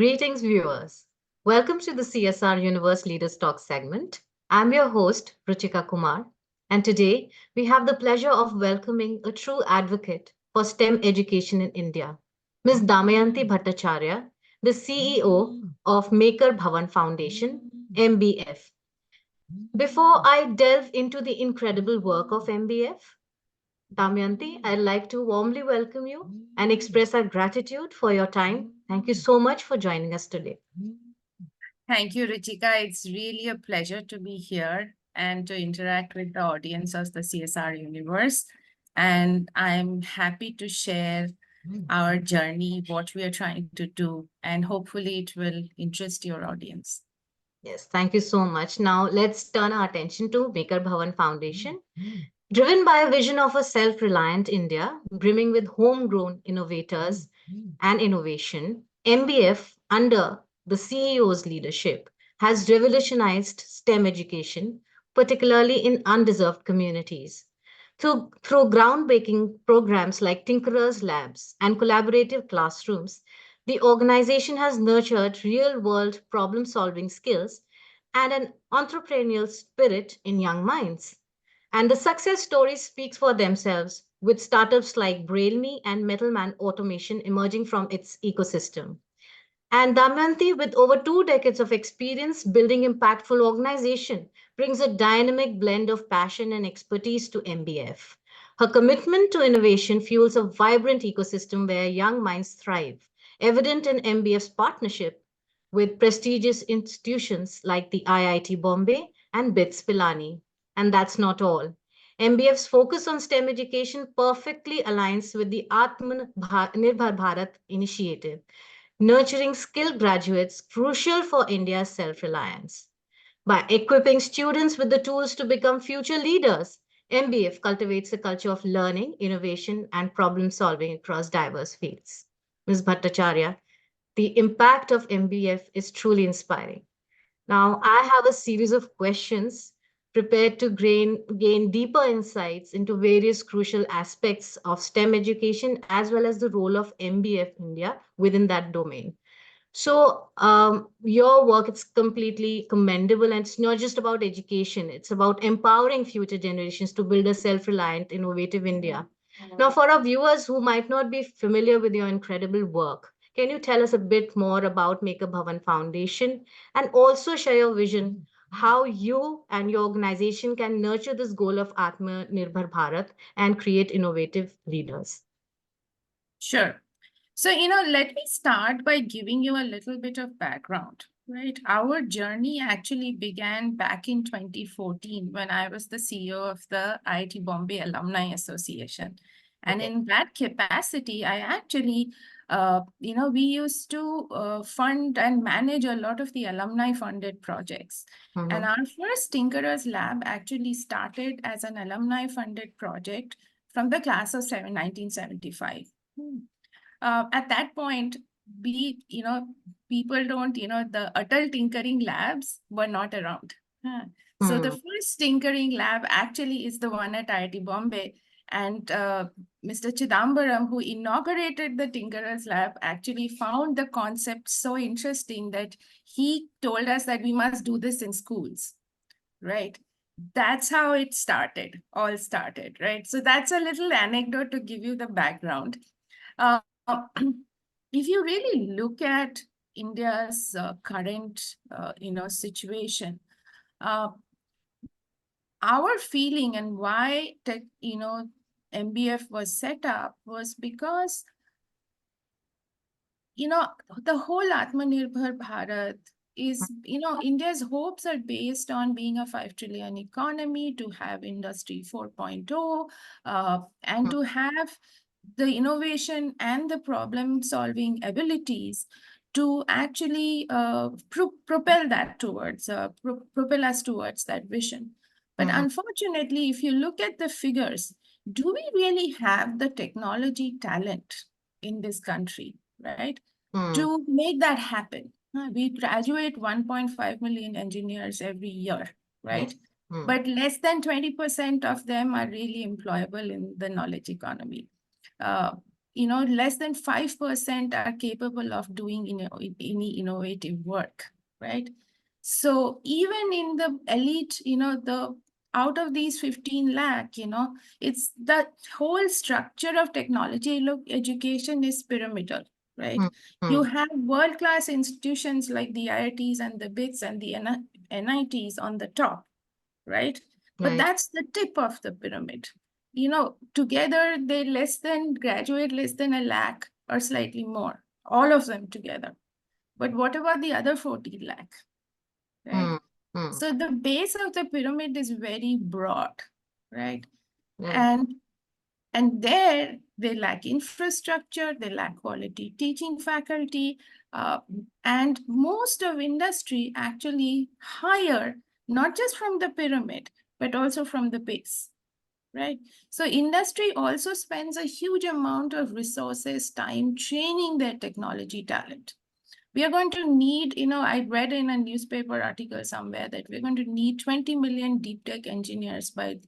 Greetings, viewers. Welcome to the CSR Universe Leaders Talk segment. I'm your host, Ruchika Kumar, and today we have the pleasure of welcoming a true advocate for STEM education in India, Ms. Damayanti Bhattacharya, the CEO of Maker Bhavan Foundation, MBF. Before I delve into the incredible work of MBF, Damayanti, I'd like to warmly welcome you and express our gratitude for your time. Thank you so much for joining us today. Thank you, Ruchika. It's really a pleasure to be here and to interact with the audience of the CSR universe. And I'm happy to share our journey, what we are trying to do, and hopefully it will interest your audience. Yes, thank you so much. Now let's turn our attention to Maker Bhavan Foundation. Driven by a vision of a self-reliant India, brimming with homegrown innovators and innovation, MBF, under the CEO's leadership, has revolutionized STEM education, particularly in undeserved communities. Through groundbreaking programs like Tinkerers Labs and collaborative classrooms, the organization has nurtured real world problem solving skills and an entrepreneurial spirit in young minds. And the success stories speaks for themselves, with startups like BrailleMe and Metalman Automation emerging from its ecosystem. And Damayanti, with over 2 decades of experience building impactful organization, brings a dynamic blend of passion and expertise to MBF. Her commitment to innovation fuels a vibrant ecosystem where young minds thrive, evident in MBF's partnership with prestigious institutions like the IIT Bombay and BITS Pilani. And that's not all. MBF's focus on STEM education perfectly aligns with the Atmanirbhar Bharat initiative, nurturing skilled graduates crucial for India's self-reliance. By equipping students with the tools to become future leaders, MBF cultivates a culture of learning, innovation, and problem solving across diverse fields. Ms. Bhattacharya, the impact of MBF is truly inspiring. Now, I have a series of questions prepared to gain deeper insights into various crucial aspects of STEM education as well as the role of MBF India within that domain. So, your work is completely commendable, and it's not just about education, it's about empowering future generations to build a self reliant, innovative India. Now, for our viewers who might not be familiar with your incredible work, can you tell us a bit more about Maker Bhavan Foundation and also share your vision how you and your organization can nurture this goal of Atmanirbhar Bharat and create innovative leaders? Sure. So, let me start by giving you a little bit of background, right? Our journey actually began back in 2014 when I was the CEO of the IIT Bombay Alumni Association. And Okay. in that capacity, I actually, we used to fund and manage a lot of the alumni funded projects. And Mhm. our first Tinkerers Lab actually started as an alumni funded project from the class of 1975. At that point, people don't, the adult tinkering labs were not around. So the Hmm. first tinkering lab actually is the one at IIT Bombay. And Mr. Chidambaram, who inaugurated the Tinkerers Lab, actually found the concept so interesting that he told us that we must do this in schools, right? That's how it all started, right? So that's a little anecdote to give you the background. Uh, if you really look at India's current, situation, uh, our feeling and why MBF was set up was because, the whole Atmanirbhar Bharat is, India's hopes are based on being a 5 trillion economy, to have Industry 4.0, and to have the innovation and the problem solving abilities to actually propel us towards that vision. But Mhm. unfortunately, if you look at the figures, do we really have the technology talent in this country, right, Hmm. to make that happen? We graduate 1.5 million engineers every year, right? Yes. Hmm. But less than 20% of them are really employable in the knowledge economy. Uh, less than 5% are capable of doing any innovative work, right? So even in the elite, the out of these 15 lakh, it's the whole structure of technology education is pyramidal, right? You have world-class institutions like the IITs and the BITS and the NITs on the top, right? But Right. that's the tip of the pyramid. Together they graduate less than a lakh or slightly more, all of them together. But what about the other 14 lakh, right? Mm, mm, So the base of the pyramid is very broad, right? right. And there they lack infrastructure, they lack quality teaching faculty, uh, and most of industry actually hire not just from the pyramid, but also from the base, right? So industry also spends a huge amount of resources, time training their technology talent. We are going to need, I read in a newspaper article somewhere that we're going to need 20 million deep tech engineers by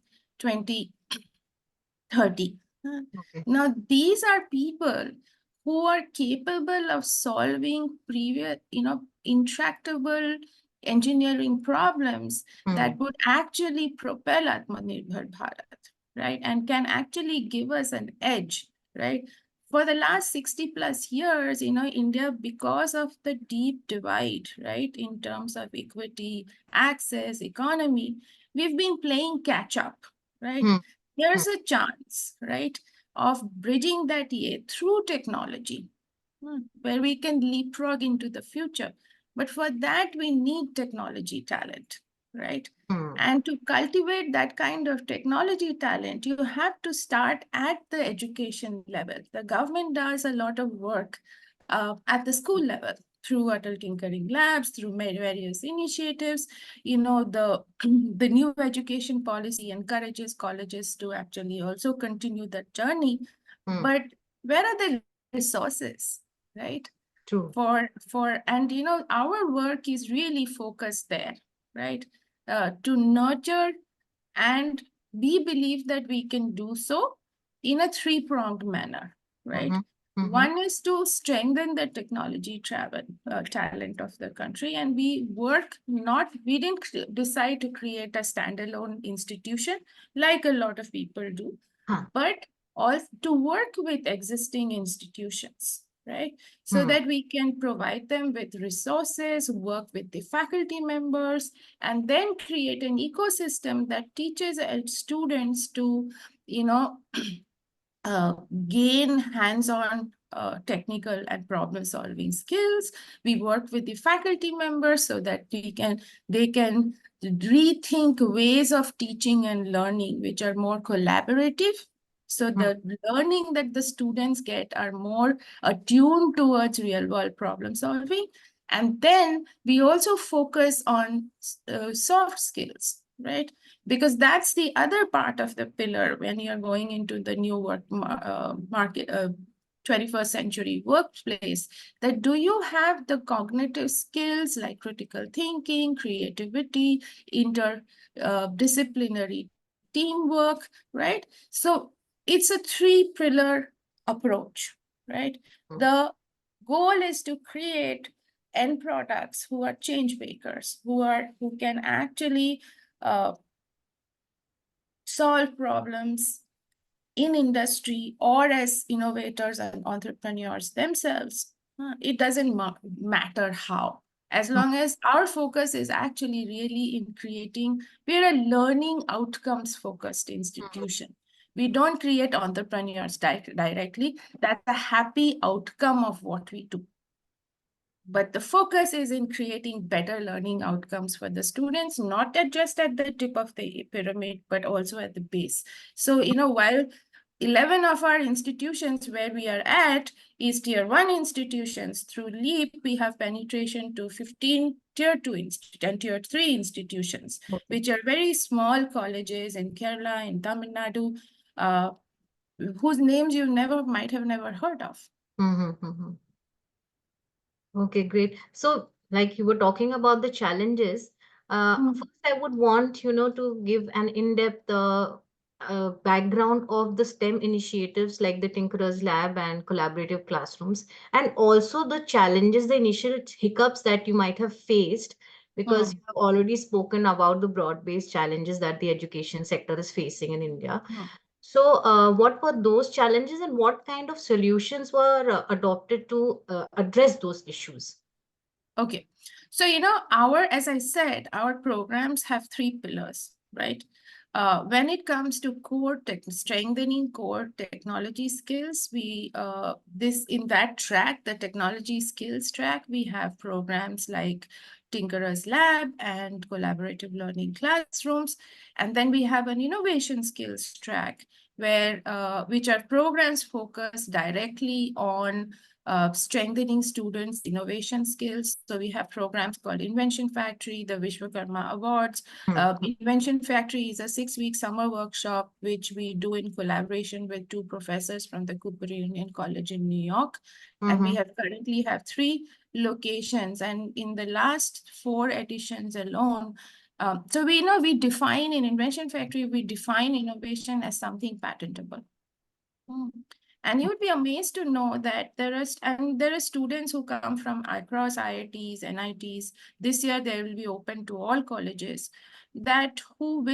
2030. Okay. Now, these are people who are capable of solving previous, intractable engineering problems that would actually propel Atmanirbhar Bharat, right? And can actually give us an edge, right? For the last 60 plus years, India, because of the deep divide, right, in terms of equity, access, economy, we've been playing catch up, right? Mm, mm, There's a chance, right, of bridging that year through technology, where we can leapfrog into the future. But for that, we need technology talent, right? mm, And to cultivate that kind of technology talent, you have to start at the education level. The government does a lot of work at the school level through Atal Tinkering Labs, through various initiatives. The the new education policy encourages colleges to actually also continue that journey. mm. But where are the resources, right? True. And our work is really focused there, right? To nurture, and we believe that we can do so in a three-pronged manner, right? Mm-hmm. Mm-hmm. One is to strengthen the technology talent of the country, and we didn't decide to create a standalone institution like a lot of people do, Huh. but also to work with existing institutions, right? So Mm, that we can provide them with resources, work with the faculty members, and then create an ecosystem that teaches students to, you know, uh, gain hands-on technical and problem-solving skills. We work with the faculty members so that they can rethink ways of teaching and learning which are more collaborative. So mm, the learning that the students get are more attuned towards real-world problem solving. And then we also focus on soft skills, right? Because that's the other part of the pillar when you're going into the new market, 21st century workplace, that do you have the cognitive skills like critical thinking, creativity, interdisciplinary teamwork, right? So it's a three-pillar approach, right? mm, The goal is to create end products who are change makers, who can actually solve problems in industry or as innovators and entrepreneurs themselves. It doesn't matter how. As mm, long as our focus is actually really in creating, we're a learning outcomes focused institution. We don't create entrepreneurs directly. That's a happy outcome of what we do. But the focus is in creating better learning outcomes for the students, not just at the tip of the pyramid, but also at the base. So, while 11 of our institutions where we are at is tier 1 institutions, through LEAP, we have penetration to 15 tier 2 and tier 3 institutions, okay. which are very small colleges in Kerala, in Tamil Nadu, whose names you might have never heard of. Mm-hmm. Mm-hmm. Okay, great. So, like you were talking about the challenges, Mm. first I would want, to give an in-depth background of the STEM initiatives like the Tinkerers Lab and collaborative classrooms, and also the challenges, the initial hiccups that you might have faced, because Hmm. you have already spoken about the broad-based challenges that the education sector is facing in India. Hmm. So, what were those challenges, and what kind of solutions were adopted to address those issues? Okay. So, as I said, our programs have three pillars, right? When it comes to strengthening core technology skills, this in that track, the technology skills track, we have programs like Tinkerers Lab and collaborative learning classrooms. And then we have an innovation skills track which are programs focused directly on strengthening students' innovation skills. So we have programs called Invention Factory, the Vishwakarma Awards. Hmm. Invention Factory is a 6-week summer workshop, which we do in collaboration with 2 professors from the Cooper Union College in New York. And we Mm-hmm. currently have 3 locations. And in the last 4 editions alone, so we define in Invention Factory, we define innovation as something patentable. And you would be amazed to know that there are students who come from across IITs, NITs. This year they will be open to all colleges that who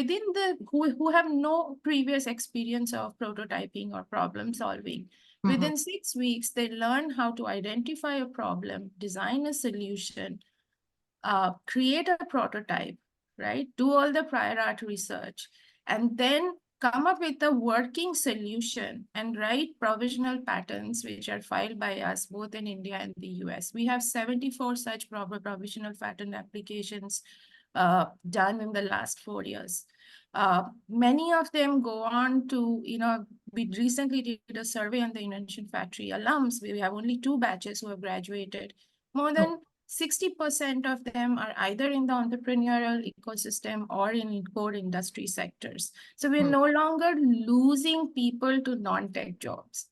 have no previous experience of prototyping or problem solving. Mm-hmm. Within 6 weeks, they learn how to identify a problem, design a solution, create a prototype, right? Do all the prior art research, and then come up with a working solution and write provisional patents, which are filed by us both in India and the US. We have 74 such provisional patent applications done in the last 4 years. Many of them go on to, we recently did a survey on the Invention Factory alums. We have only 2 batches who have graduated. More than 60% of them are either in the entrepreneurial ecosystem or in core industry sectors. So we're Hmm. no longer losing people to non-tech jobs,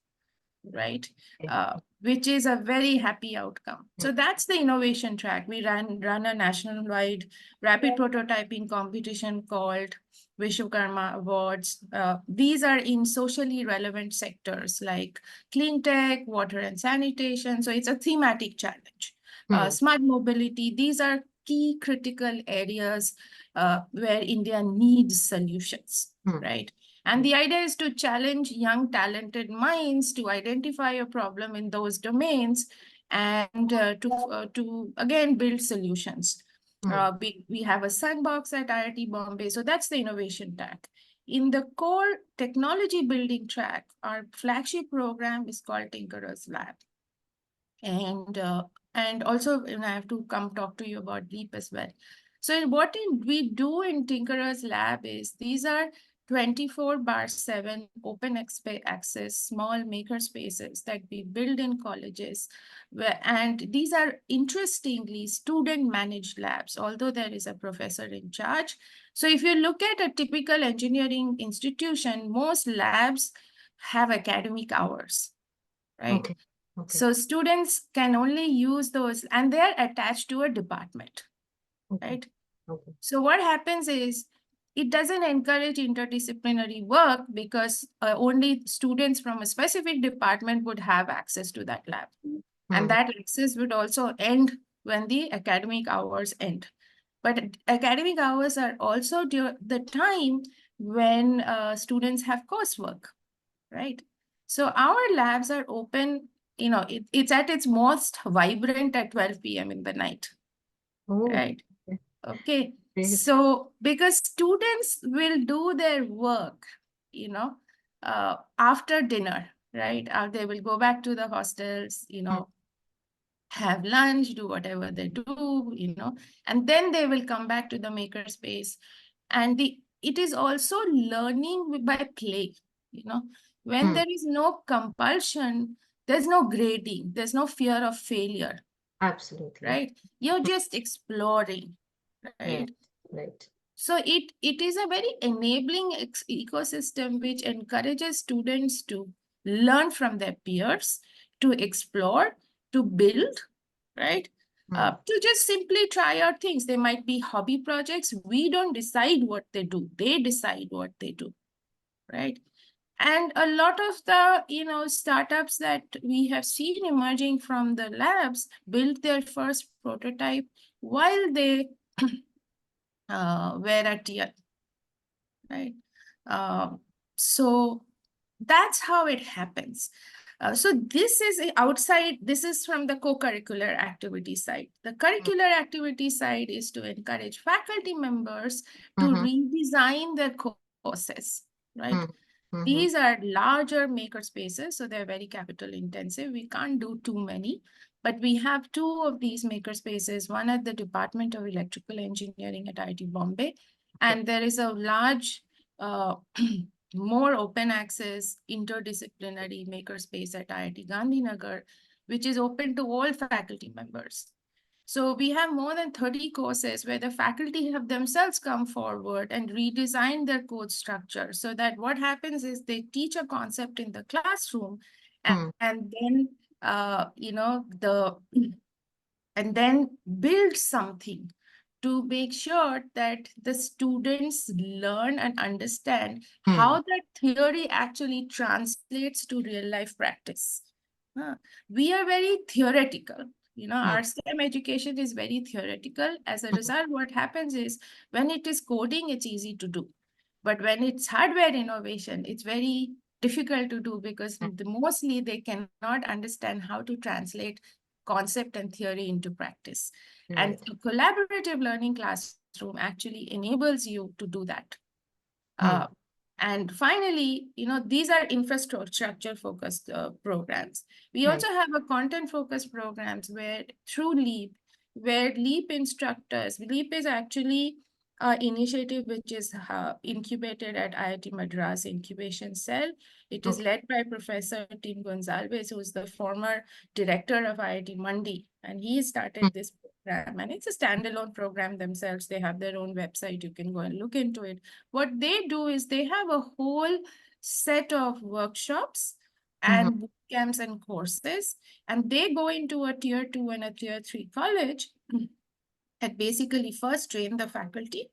right? Okay. Which is a very happy outcome. Hmm. So that's the innovation track. We run a national-wide rapid prototyping competition called Vishwakarma Awards. These are in socially relevant sectors like clean tech, water and sanitation. So it's a thematic challenge. Hmm. Smart mobility, these are key critical areas where India needs solutions, Hmm. right? And the idea is to challenge young, talented minds to identify a problem in those domains and to again build solutions. Hmm. We have a sandbox at IIT Bombay, so that's the innovation track. In the core technology building track, our flagship program is called Tinkerers Lab. And also I have to come talk to you about Leap as well. So we do in Tinkerers Lab is these are 24/7 open access small maker spaces that we build in colleges, and these are interestingly student managed labs, although there is a professor in charge. So if you look at a typical engineering institution, most labs have academic hours, right? Okay. Okay. So students can only use those, and they're attached to a department, Okay. right? Okay. So what happens is it doesn't encourage interdisciplinary work because only students from a specific department would have access to that lab. And Hmm. that access would also end when the academic hours end. But academic hours are also the time when students have coursework, right? So our labs are open, it's at its most vibrant at 12 p.m. in the night, Oh, right? okay. Okay. Great. So because students will do their work, after dinner, right? They will go back to the hostels, Hmm. have lunch, do whatever they do, and then they will come back to the makerspace. And it is also learning by play, you know. When Hmm. there is no compulsion, there's no grading, there's no fear of failure, Absolutely. right? You're just exploring, Right. right? Right. So it is a very enabling ecosystem which encourages students to learn from their peers, to explore, to build, right? Hmm. To just simply try out things. They might be hobby projects. We don't decide what they do. They decide what they do, right? And a lot of the startups that we have seen emerging from the labs built their first prototype while they were at year, right? Uh, so that's how it happens. So this is outside, this is from the co-curricular activity side. The curricular activity side is to encourage faculty members to Mm-hmm. redesign their courses, right? These Mm-hmm. are larger maker spaces, so they're very capital intensive. We can't do too many, but we have two of these maker spaces, one at the Department of Electrical Engineering at IIT Bombay, Okay. and there is a large, uh, more open access interdisciplinary makerspace at IIT Gandhinagar, which is open to all faculty members. So we have more than 30 courses where the faculty have themselves come forward and redesigned their code structure, so that what happens is they teach a concept in the classroom, Mm. and then and then build something to make sure that the students learn and understand Mm. how that theory actually translates to real life practice. Huh. We are very theoretical. Mm. Our STEM education is very theoretical. As a Mm. result, what happens is when it is coding, it's easy to do. But when it's hardware innovation, it's very difficult to do because mostly they cannot understand how to translate concept and theory into practice. And Right. a collaborative learning classroom actually enables you to do that. Uh, Mm. and finally, these are infrastructure focused programs. We Right. also have a content focused programs where through LEAP, where LEAP instructors, LEAP is actually an initiative which is incubated at IIT Madras Incubation Cell. It is Okay. led by Professor Tim Gonzalez, who is the former director of IIT Mandi. And he Mm. started this program, and it's a standalone program themselves. They have their own website. You can go and look into it. What they do is they have a whole set of workshops Mm-hmm. and boot camps and courses, and they go into a tier 2 and a tier 3 college and basically first train the faculty.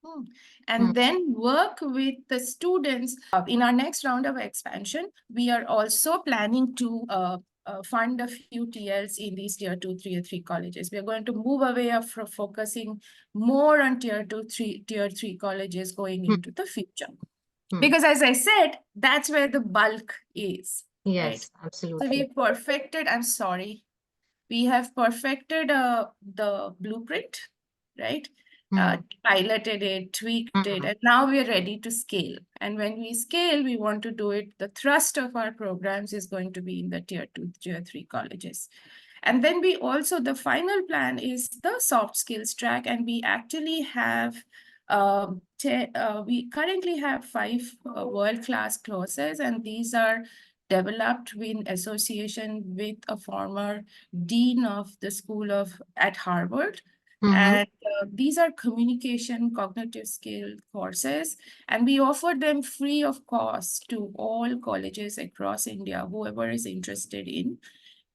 Mm. And then work with the students. In our next round of expansion, we are also planning to fund a few TLs in these tier 2, tier 3 colleges. We are going to move away from focusing more on tier 3 colleges going Mm. into the future. Mm. Because as I said, that's where the bulk is, right? Yes, So absolutely. we perfected, I'm sorry, we have perfected the blueprint, right? Mm. Piloted it, tweaked it, Mm. and now we are ready to scale. And when we scale, we want to do it. The thrust of our programs is going to be in the tier 2, tier 3 colleges. And then we also, the final plan is the soft skills track, and we actually have we currently have 5 world-class courses, and these are developed in association with a former dean of the school of at Harvard. Mm-hmm. And these are communication, cognitive skill courses, and we offer them free of cost to all colleges across India, whoever is interested in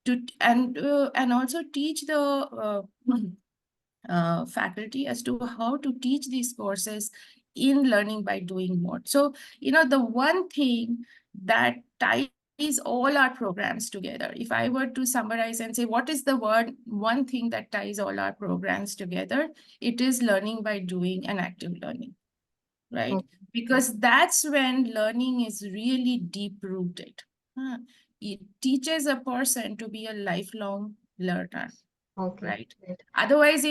to and also teach the faculty as to how to teach these courses in learning by doing more. So, the one thing that ties all our programs together, if I were to summarize and say, what is the one thing that ties all our programs together? It is learning by doing and active learning, right? Okay. Because that's when learning is really deep rooted. It teaches a person to be a lifelong learner, Okay. right? Right. Otherwise,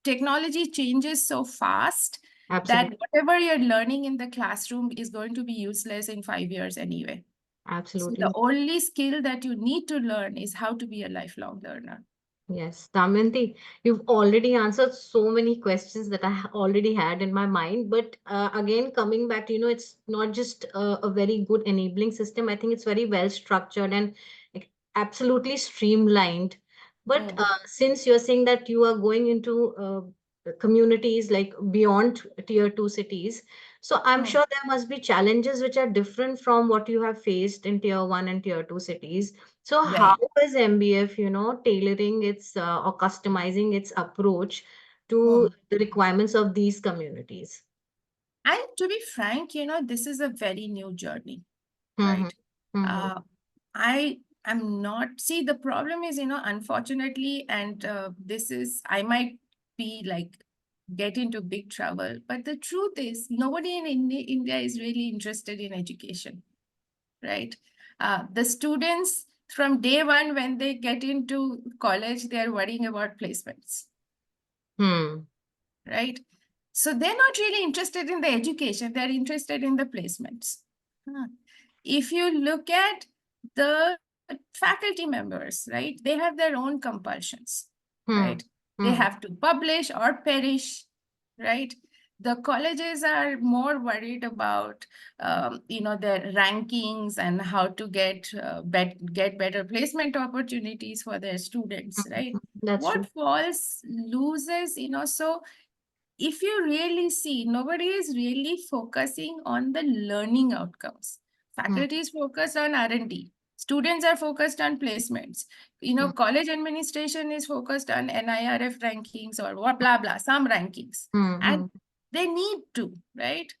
technology changes so fast that Absolutely. whatever you're learning in the classroom is going to be useless in 5 years anyway. So the Absolutely. only skill that you need to learn is how to be a lifelong learner. Yes, Damayanti, you've already answered so many questions that already had in my mind. But again, coming back to, it's not just a very good enabling system. I think it's very well structured and absolutely streamlined. But Mm, since you're saying that you are going into communities like beyond tier two cities, so I'm mm. sure there must be challenges which are different from what you have faced in tier one and tier two cities. So how Right. is MBF, tailoring its or customizing its approach to Mm. the requirements of these communities? And to be frank, this is a very new journey, Mm-hmm. right? Mm-hmm. I am not, see, the problem is, unfortunately, and I might be like, get into big trouble. But the truth is, nobody in India is really interested in education, right? The students from day one, when they get into college, they're worrying about placements, Hmm. right? So they're not really interested in the education, they're interested in the placements. Huh. If you look at the faculty members, right, they have their own compulsions, right? Hmm. They Hmm. have to publish or perish, right? The colleges are more worried about, their rankings and how to get better placement opportunities for their students, right? That's What true. falls loses, so if you really see, nobody is really focusing on the learning outcomes. Hmm. Faculty is focused on R&D. Students are focused on placements. Hmm. College administration is focused on NIRF rankings or what, blah, blah, some rankings. And Hmm. they need to, right?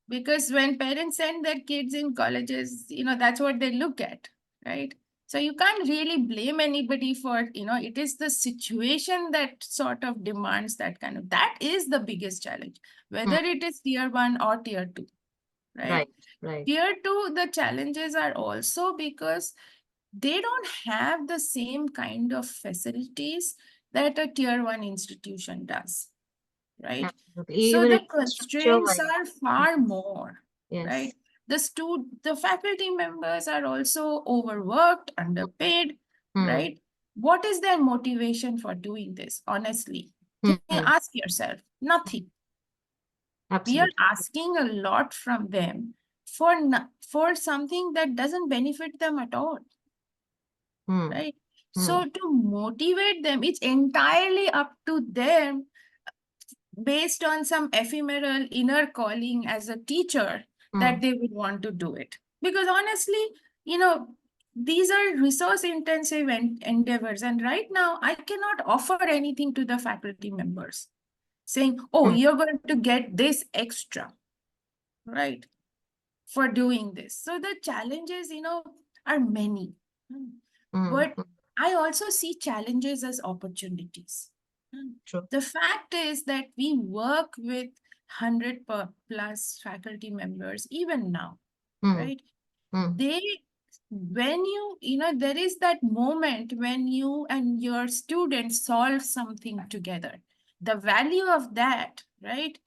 Because when parents send their kids in colleges, that's what they look at, right? So you can't really blame anybody for, it is the situation that sort of demands that kind of, that is the biggest challenge, Hmm. whether it is tier 1 or tier 2, right? Right. Right. Tier 2, the challenges are also because they don't have the same kind of facilities that a tier 1 institution does, right? Absolutely. So Even the infrastructure constraints wise. are far more, Yes. right? The faculty members are also overworked, underpaid, Hmm. right? What is their motivation for doing this? Honestly, can you Hmm. ask yourself? Nothing. We are Absolutely. asking a lot from them for something that doesn't benefit them at all, Hmm. right? Hmm. So to motivate them, it's entirely up to them based on some ephemeral inner calling as a teacher Hmm. that they would want to do it. Because honestly, you know, these are resource intensive endeavors. And right now, I cannot offer anything to the faculty members saying, oh, Hmm. you're going to get this extra, right, for doing this. So the challenges, are many. Hmm. But I also see challenges as opportunities. True. The fact is that we work with 100 plus faculty members even now, Hmm. right? Hmm. They, when there is that moment when you and your students solve something together. The value of that, right,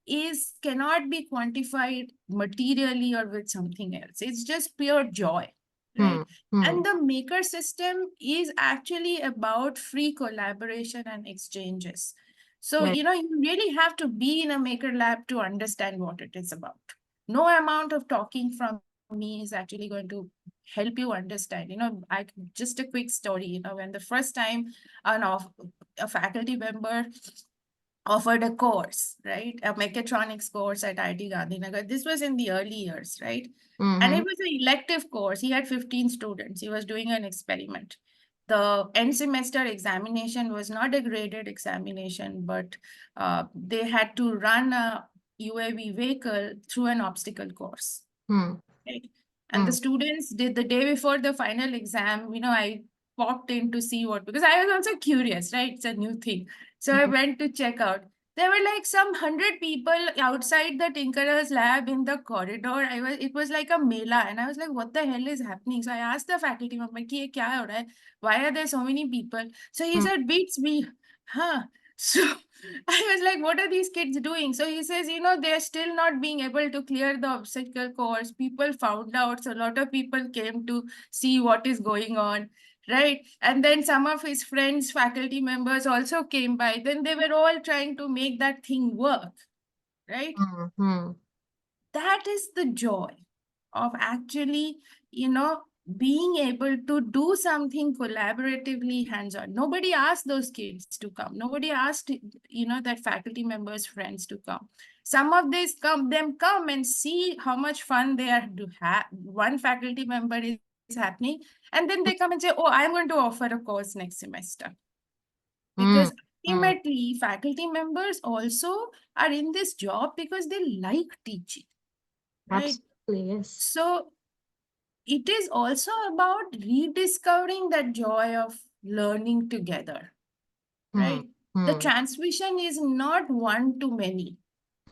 is cannot be quantified materially or with something else. It's just pure joy, Hmm. right? Hmm. And the maker system is actually about free collaboration and exchanges. So, Right. you really have to be in a maker lab to understand what it is about. No amount of talking from me is actually going to help you understand. Just a quick story, when the first time a faculty member offered a course, right? A mechatronics course at IIT Gandhinagar. This was in the early years, right? And Mm-hmm. it was an elective course. He had 15 students. He was doing an experiment. The end semester examination was not a graded examination, but they had to run a UAV vehicle through an obstacle course, Hmm. right? And the Hmm. students did the day before the final exam. I popped in to see what, because I was also curious, right? It's a new thing. So I Hmm. went to check out. There were like some 100 people outside the tinkerer's lab in the corridor. It was like a mela, and I was like, what the hell is happening? So I asked the faculty member, "Ki ye kya ho raha hai? Why are there so many people?" So he Hmm. said, beats me. Huh. So I was like, what are these kids doing? So he says, they're still not being able to clear the obstacle course. People found out. So a lot of people came to see what is going on, right? And then some of his friends, faculty members also came by. Then they were all trying to make that thing work, right? Hmm. Hmm. That is the joy of actually, being able to do something collaboratively hands-on. Nobody asked those kids to come. Nobody asked, that faculty members, friends to come. Some of these come and see how much fun they are to have. One faculty member is happening, and then they come and say, oh, I'm going to offer a course next semester. Hmm. Because Hmm. ultimately, faculty members also are in this job because they like teaching, right? Absolutely, yes. So it is also about rediscovering that joy of learning together, Hmm. right? The Hmm. transmission is not one to many,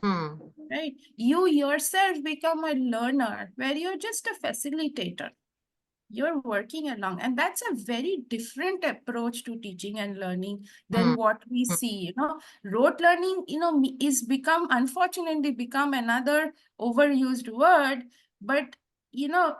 Hmm. right? You yourself become a learner where you're just a facilitator. You're working along, and that's a very different approach to teaching and learning Hmm. than what we Hmm. see. Rote learning, is become, unfortunately, become another overused word. But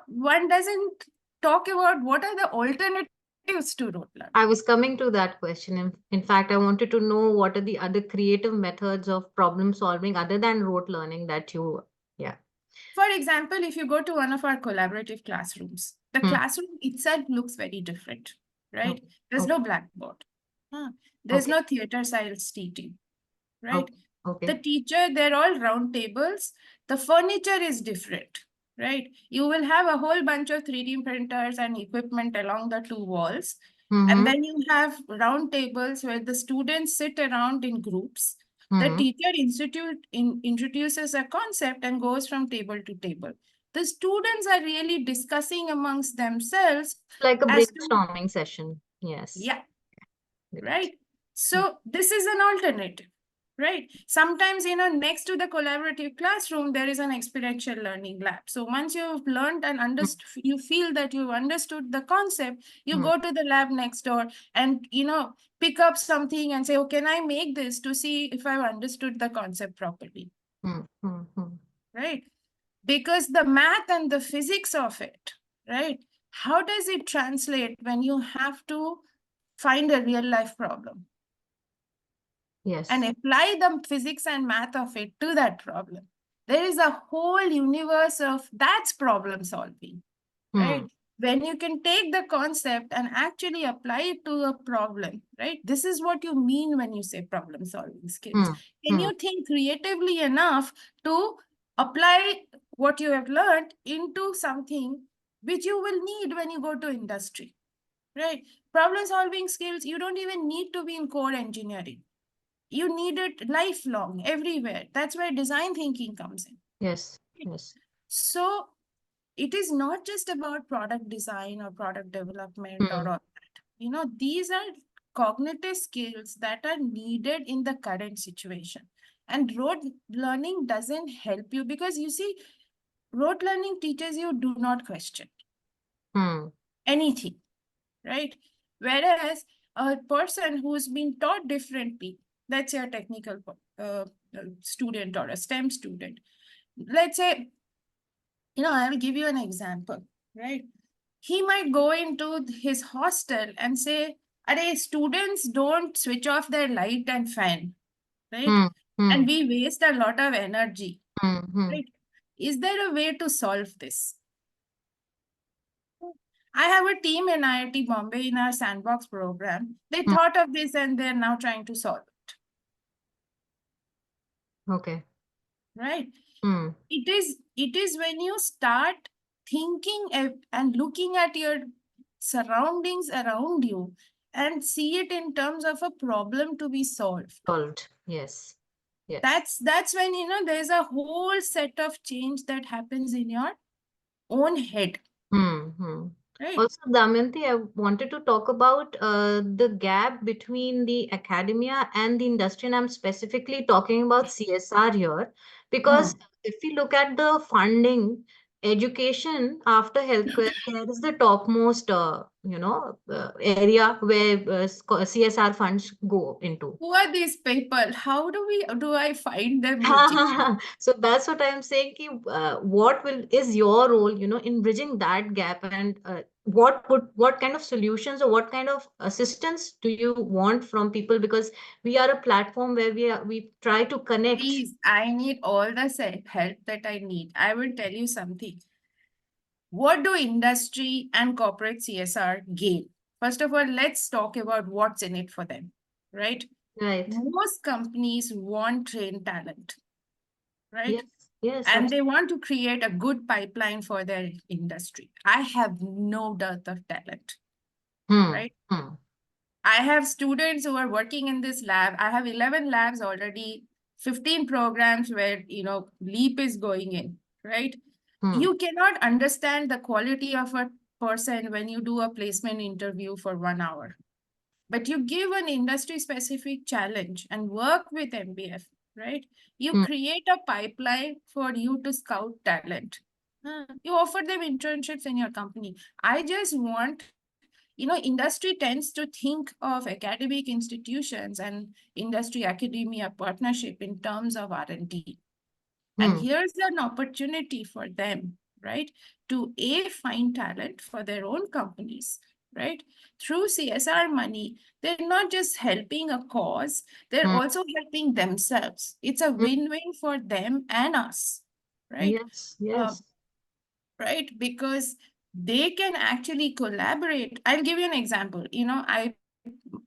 one doesn't talk about what are the alternatives to rote learning. I was coming to that question. In fact, I wanted to know what are the other creative methods of problem solving other than rote learning that you, yeah. For example, if you go to one of our collaborative classrooms, the Hmm. classroom itself looks very different, right? Okay. There's Okay. no blackboard. There's Okay. no theater style seating, right? Okay. Okay. The teacher, they're all round tables. The furniture is different, right? You will have a whole bunch of 3D printers and equipment along the two walls. And Mm-hmm. then you have round tables where the students sit around in groups. The Hmm. teacher introduces a concept and goes from table to table. The students are really discussing amongst themselves Like a as to, brainstorming session. Yes. yeah, Great. right? So this is an alternative, right? Sometimes, next to the collaborative classroom, there is an experiential learning lab. So once you've learned and Hmm. understood, you feel that you've understood the concept, you Hmm. go to the lab next door and, pick up something and say, oh, can I make this to see if I've understood the concept properly, Hmm. Hmm. Hmm. right? Because the math and the physics of it, right? How does it translate when you have to find a real life problem and Yes. apply the physics and math of it to that problem? There is a whole universe of that's problem solving, Hmm. right? When you can take the concept and actually apply it to a problem, right? This is what you mean when you say problem solving skills. Hmm. Can Hmm. you think creatively enough to apply what you have learned into something which you will need when you go to industry, right? Problem solving skills, you don't even need to be in core engineering. You need it lifelong, everywhere. That's where design thinking comes in. Yes. Yes. So it is not just about product design or product development or Hmm. all that. These are cognitive skills that are needed in the current situation. And rote learning doesn't help you because you see, rote learning teaches you do not question Hmm. anything, right? Whereas a person who's been taught differently, let's say a technical student or a STEM student, let's say, I will give you an example, right? He might go into his hostel and say, "Arey, students don't switch off their light and fan, right? Hmm. And Hmm. we waste a lot of energy, Hmm. Hmm. right? Is there a way to solve this?" I have a team in IIT Bombay in our sandbox program. They Hmm. thought of this and they're now trying to solve it, Okay. right? Hmm. It is when you start thinking and looking at your surroundings around you and see it in terms of a problem to be solved. Solved. Yes. Yes. That's when there's a whole set of change that happens in your own head, Hmm. Hmm. right? Also, Damayanti, I wanted to talk about the gap between the academia and the industry, and I'm specifically talking about CSR here, because Hmm. if we look at the funding, education after healthcare care is the topmost, area where CSR funds go into. Who are these people? How do I find them, Ruchi? So that's what I'm saying. Ki, what will is your role, in bridging that gap, and what kind of solutions or what kind of assistance do you want from people? Because we are a platform where we try to connect. Please, I need all the help that I need. I will tell you something. What do industry and corporate CSR gain? First of all, let's talk about what's in it for them, right? Right. Most companies want trained talent, Yes. right? Yes. And they want to create a good pipeline for their industry. I have no dearth of talent, Hmm. right? Hmm. I have students who are working in this lab. I have 11 labs already, 15 programs where, LEAP is going in, right? Hmm. You cannot understand the quality of a person when you do a placement interview for 1 hour. But you give an industry specific challenge and work with MBF, right? You Hmm. create a pipeline for you to scout talent. You offer them internships in your company. I just want, industry tends to think of academic institutions and industry academia partnership in terms of R&D. And Hmm. here's an opportunity for them, right, to find talent for their own companies, right? Through CSR money, they're not just helping a cause, they're Hmm. also helping themselves. It's a Hmm. win-win for them and us, right? Yes. Uh, Yes. right? Because they can actually collaborate. I'll give you an example.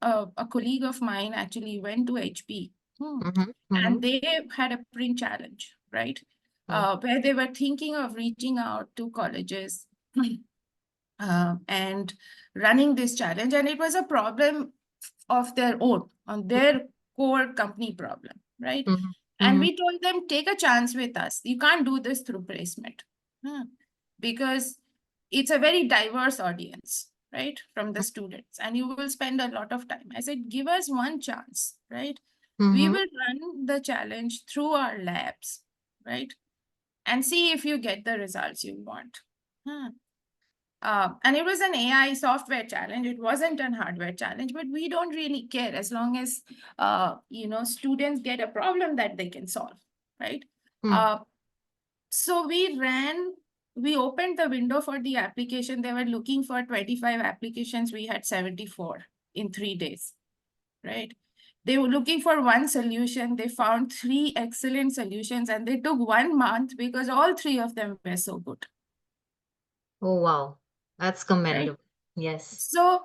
A colleague of mine actually went to HP, Mm-hmm. Mm-hmm. and they had a print challenge, right? Hmm. Where they were thinking of reaching out to colleges and running this challenge. And it was a problem of their own, on their core company problem, right? Mm-hmm. And Mm-hmm. we told them, take a chance with us. You can't do this through placement because it's a very diverse audience, right? From the students, and you will spend a lot of time. I said, give us one chance, right? We Mm-hmm. will run the challenge through our labs, right? And see if you get the results you want. And it was an AI software challenge. It wasn't an hardware challenge, but we don't really care as long as students get a problem that they can solve, right? Hmm. Uh, so we opened the window for the application. They were looking for 25 applications. We had 74 in 3 days, right? They were looking for one solution. They found three excellent solutions, and they took 1 month because all three of them were so good, Oh, wow. That's right? commendable. Yes. So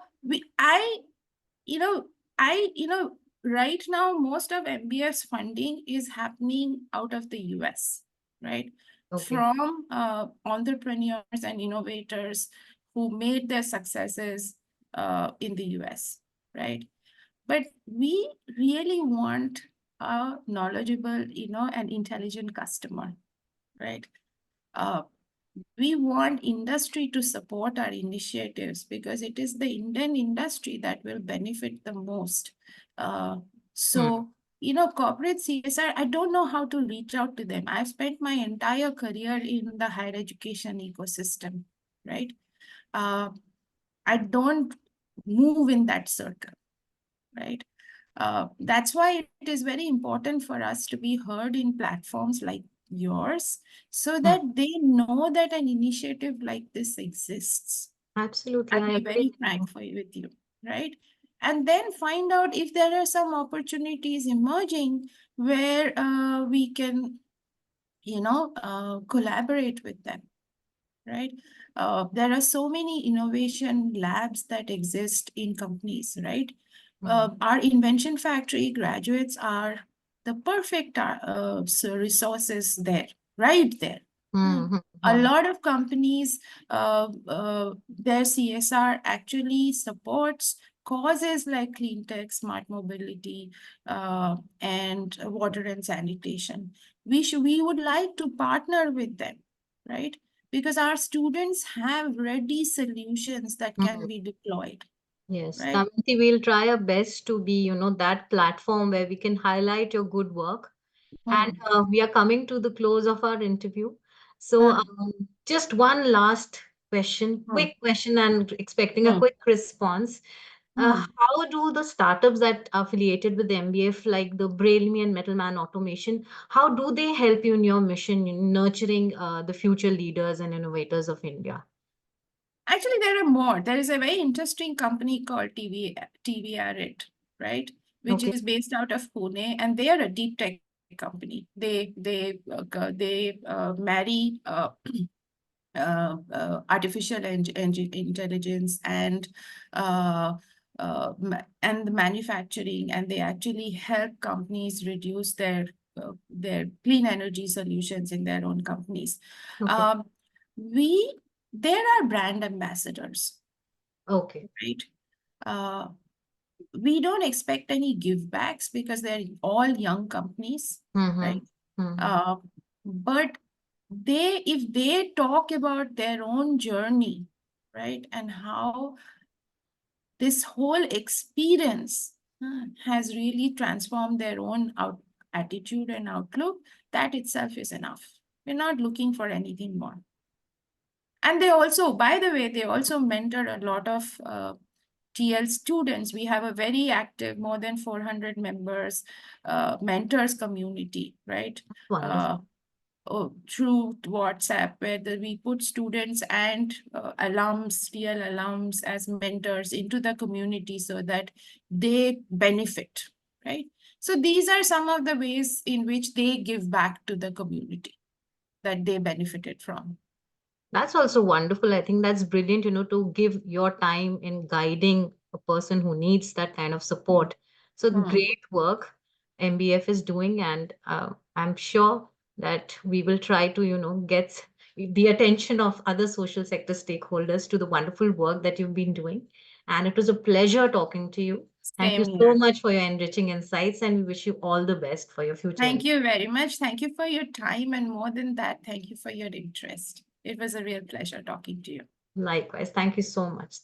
you know, right now, most of MBF's funding is happening out of the US, right? Okay. From entrepreneurs and innovators who made their successes in the US, right? But we really want a knowledgeable, and intelligent customer, right? Uh, we want industry to support our initiatives because it is the Indian industry that will benefit the most. Uh, Hmm. so, corporate CSR, I don't know how to reach out to them. I've spent my entire career in the higher education ecosystem, right? Uh, I don't move in that circle, right? That's why it is very important for us to be heard in platforms like yours so Hmm. that they know that an initiative like this exists. Absolutely. I'll I be agree very with you. frank with you, right? And then find out if there are some opportunities emerging where we can, collaborate with them, right? There are so many innovation labs that exist in companies, right? Hmm. Our invention factory graduates are the perfect resources there, right there. Hmm. Hmm. Hmm. A Hmm. lot of companies, their CSR actually supports causes like clean tech, smart mobility, and water and sanitation. We would like to partner with them, right? Because our students have ready solutions that can Hmm. be deployed, Yes, right? Damayanti, we'll try our best to be, that platform where we can highlight your good work. And Hmm. we are coming to the close of our interview. So, Hmm. just one last question, Hmm. quick question, and expecting a Hmm. quick response. Hmm. How do the startups that are affiliated with MBF, like the Braille and Metalman Automation, how do they help you in your mission in nurturing the future leaders and innovators of India? Actually, there are more. There is a very interesting company called TVR, right? Which Okay. is based out of Pune, and they are a deep tech company. They marry artificial intelligence and the manufacturing, and they actually help companies reduce their clean energy solutions in their own companies. Okay. Um, we There are brand ambassadors, Okay. right? Uh, we don't expect any give backs because they're all young companies, Mm-hmm. right? Mm-hmm. Uh, but if they talk about their own journey, right, and how this whole experience has really transformed their own attitude and outlook, that itself is enough. We're not looking for anything more. And they also, by the way, they also mentor a lot of TL students. We have a very active, more than 400 members, mentors community, right? Wonderful. Uh, through WhatsApp, where we put students and alums, TL alums as mentors into the community so that they benefit, right? So these are some of the ways in which they give back to the community that they benefited from. That's also wonderful. I think that's brilliant, to give your time in guiding a person who needs that kind of support. So Hmm. great work MBF is doing, and I'm sure that we will try to, get the attention of other social sector stakeholders to the wonderful work that you've been doing. And it was a pleasure talking to you. Thank you Same so here. much for your enriching insights, and we wish you all the best for your future. Thank you very much. Thank you for your time. And more than that, thank you for your interest. It was a real pleasure talking to you. Likewise. Thank you so much.